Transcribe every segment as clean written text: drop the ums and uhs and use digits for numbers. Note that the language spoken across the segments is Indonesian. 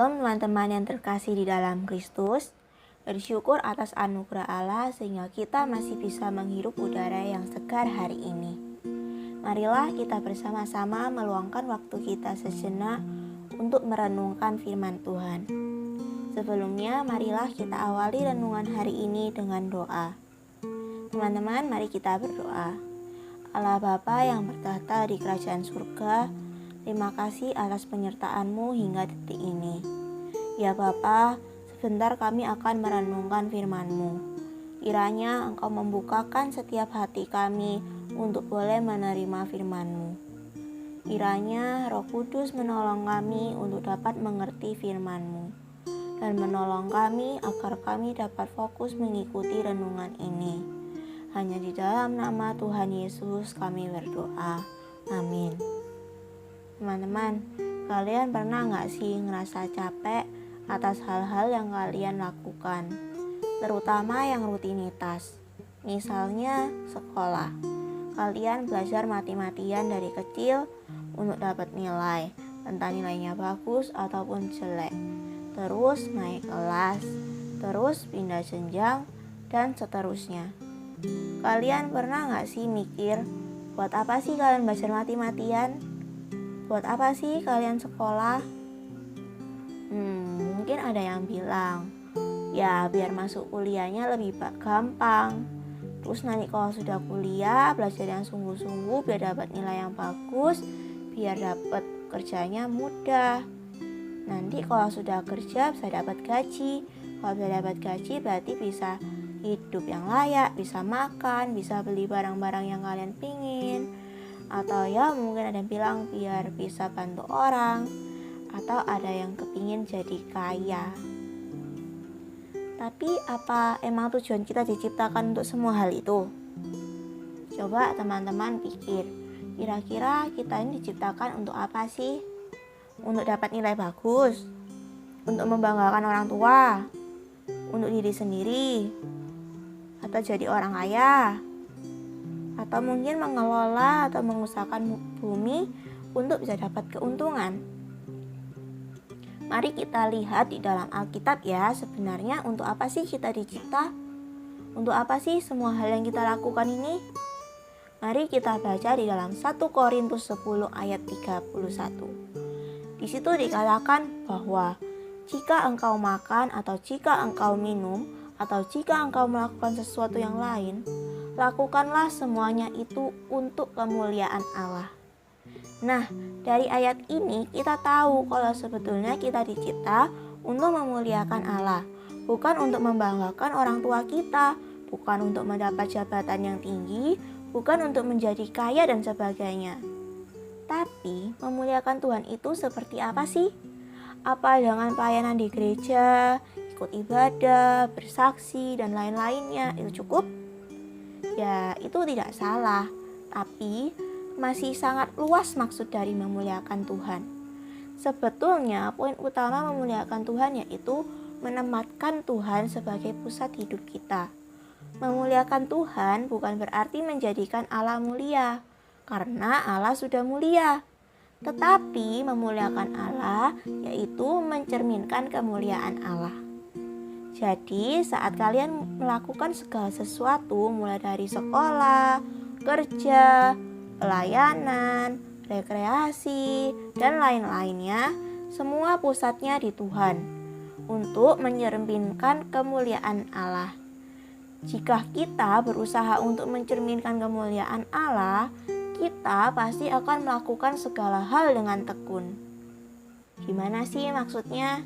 Shalom teman-teman yang terkasih di dalam Kristus. Bersyukur atas anugerah Allah sehingga kita masih bisa menghirup udara yang segar hari ini. Marilah kita bersama-sama meluangkan waktu kita sejenak untuk merenungkan firman Tuhan. Sebelumnya, marilah kita awali renungan hari ini dengan doa. Teman-teman, mari kita berdoa. Allah Bapa yang bertahta di kerajaan surga, terima kasih atas penyertaan-Mu hingga detik ini. Ya Bapa, sebentar kami akan merenungkan firman-Mu. Kiranya Engkau membukakan setiap hati kami untuk boleh menerima firman-Mu. Kiranya Roh Kudus menolong kami untuk dapat mengerti firman-Mu dan menolong kami agar kami dapat fokus mengikuti renungan ini. Hanya di dalam nama Tuhan Yesus kami berdoa. Amin. Teman-teman, kalian pernah gak sih ngerasa capek atas hal-hal yang kalian lakukan? Terutama yang rutinitas. Misalnya sekolah. Kalian belajar mati-matian dari kecil untuk dapat nilai, entah nilainya bagus ataupun jelek. Terus naik kelas, terus pindah jenjang, dan seterusnya. Kalian pernah gak sih mikir, buat apa sih kalian belajar mati-matian? Buat apa sih kalian sekolah? Mungkin ada yang bilang, ya biar masuk kuliahnya lebih gampang. Terus nanti kalau sudah kuliah, belajar yang sungguh-sungguh biar dapat nilai yang bagus, biar dapat kerjanya mudah. Nanti kalau sudah kerja bisa dapat gaji. Kalau bisa dapat gaji berarti bisa hidup yang layak, bisa makan, bisa beli barang-barang yang kalian pingin. Atau ya mungkin ada yang bilang biar bisa bantu orang. Atau ada yang kepingin jadi kaya. Tapi apa emang tujuan kita diciptakan untuk semua hal itu? Coba teman-teman pikir, kira-kira kita ini diciptakan untuk apa sih? Untuk dapat nilai bagus? Untuk membanggakan orang tua? Untuk diri sendiri? Atau jadi orang kaya? Atau mungkin mengelola atau mengusahakan bumi untuk bisa dapat keuntungan? Mari kita lihat di dalam Alkitab ya, sebenarnya untuk apa sih kita dicipta? Untuk apa sih semua hal yang kita lakukan ini? Mari kita baca di dalam 1 Korintus 10 ayat 31. Di situ dikatakan bahwa jika engkau makan atau jika engkau minum atau jika engkau melakukan sesuatu yang lain, lakukanlah semuanya itu untuk kemuliaan Allah. Nah, dari ayat ini kita tahu kalau sebetulnya kita dicipta untuk memuliakan Allah, bukan untuk membanggakan orang tua kita, bukan untuk mendapat jabatan yang tinggi, bukan untuk menjadi kaya dan sebagainya. Tapi memuliakan Tuhan itu seperti apa sih? Apa dengan pelayanan di gereja, ikut ibadah, bersaksi, dan lain-lainnya itu cukup? Ya, itu tidak salah, tapi masih sangat luas maksud dari memuliakan Tuhan. Sebetulnya poin utama memuliakan Tuhan yaitu menempatkan Tuhan sebagai pusat hidup kita. Memuliakan Tuhan bukan berarti menjadikan Allah mulia, karena Allah sudah mulia. Tetapi memuliakan Allah yaitu mencerminkan kemuliaan Allah. Jadi saat kalian melakukan segala sesuatu mulai dari sekolah, kerja, pelayanan, rekreasi, dan lain-lainnya, semua pusatnya di Tuhan untuk mencerminkan kemuliaan Allah. Jika kita berusaha untuk mencerminkan kemuliaan Allah, kita pasti akan melakukan segala hal dengan tekun. Gimana sih maksudnya?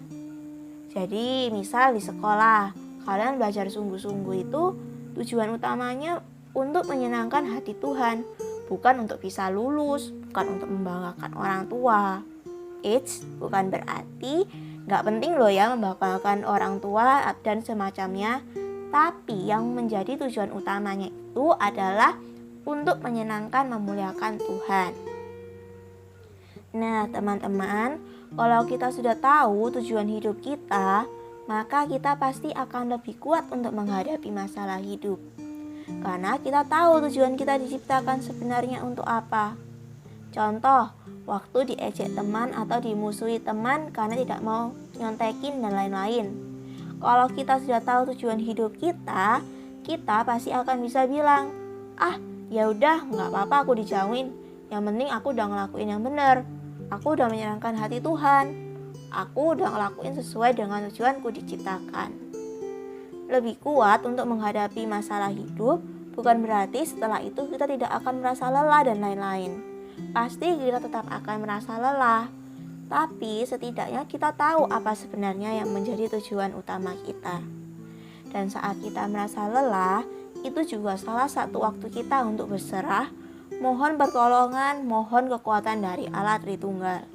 Jadi misal di sekolah, kalian belajar sungguh-sungguh itu tujuan utamanya untuk menyenangkan hati Tuhan, bukan untuk bisa lulus, bukan untuk membanggakan orang tua. Bukan berarti gak penting loh ya membanggakan orang tua dan semacamnya. Tapi yang menjadi tujuan utamanya itu adalah untuk menyenangkan, memuliakan Tuhan. Nah teman-teman, kalau kita sudah tahu tujuan hidup kita, maka kita pasti akan lebih kuat untuk menghadapi masalah hidup. Karena kita tahu tujuan kita diciptakan sebenarnya untuk apa. Contoh, waktu diejek teman atau dimusuhi teman karena tidak mau nyontekin dan lain-lain. Kalau kita sudah tahu tujuan hidup kita pasti akan bisa bilang, "Ah, ya udah, nggak apa-apa aku dijauhin. Yang penting aku udah ngelakuin yang benar. Aku udah menyenangkan hati Tuhan. Aku udah ngelakuin sesuai dengan tujuanku diciptakan." Lebih kuat untuk menghadapi masalah hidup bukan berarti setelah itu kita tidak akan merasa lelah dan lain-lain. Pasti kita tetap akan merasa lelah, tapi setidaknya kita tahu apa sebenarnya yang menjadi tujuan utama kita. Dan saat kita merasa lelah, itu juga salah satu waktu kita untuk berserah, mohon pertolongan, mohon kekuatan dari Allah Tritunggal.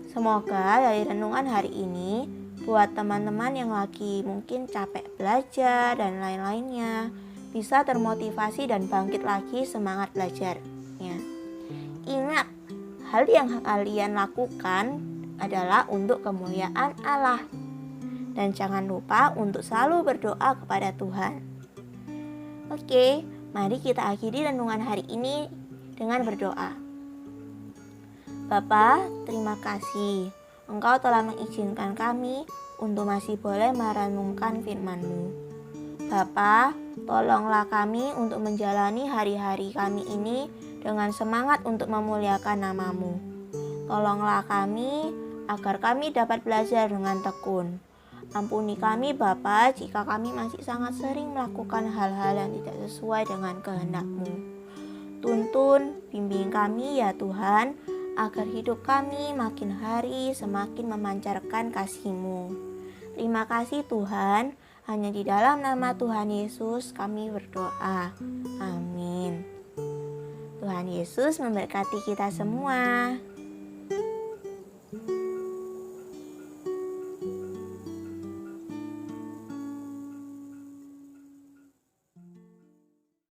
Semoga dari renungan hari ini, buat teman-teman yang lagi mungkin capek belajar dan lain-lainnya, bisa termotivasi dan bangkit lagi semangat belajarnya. Ingat, hal yang kalian lakukan adalah untuk kemuliaan Allah. Dan jangan lupa untuk selalu berdoa kepada Tuhan. Oke, mari kita akhiri renungan hari ini dengan berdoa. Bapa, terima kasih. Engkau telah mengizinkan kami untuk masih boleh merenungkan firman-Mu. Bapa, tolonglah kami untuk menjalani hari-hari kami ini dengan semangat untuk memuliakan nama-Mu. Tolonglah kami agar kami dapat belajar dengan tekun. Ampuni kami Bapa jika kami masih sangat sering melakukan hal-hal yang tidak sesuai dengan kehendak-Mu. Tuntun, bimbing kami ya Tuhan, agar hidup kami makin hari semakin memancarkan kasih-Mu. Terima kasih Tuhan, hanya di dalam nama Tuhan Yesus kami berdoa. Amin. Tuhan Yesus memberkati kita semua.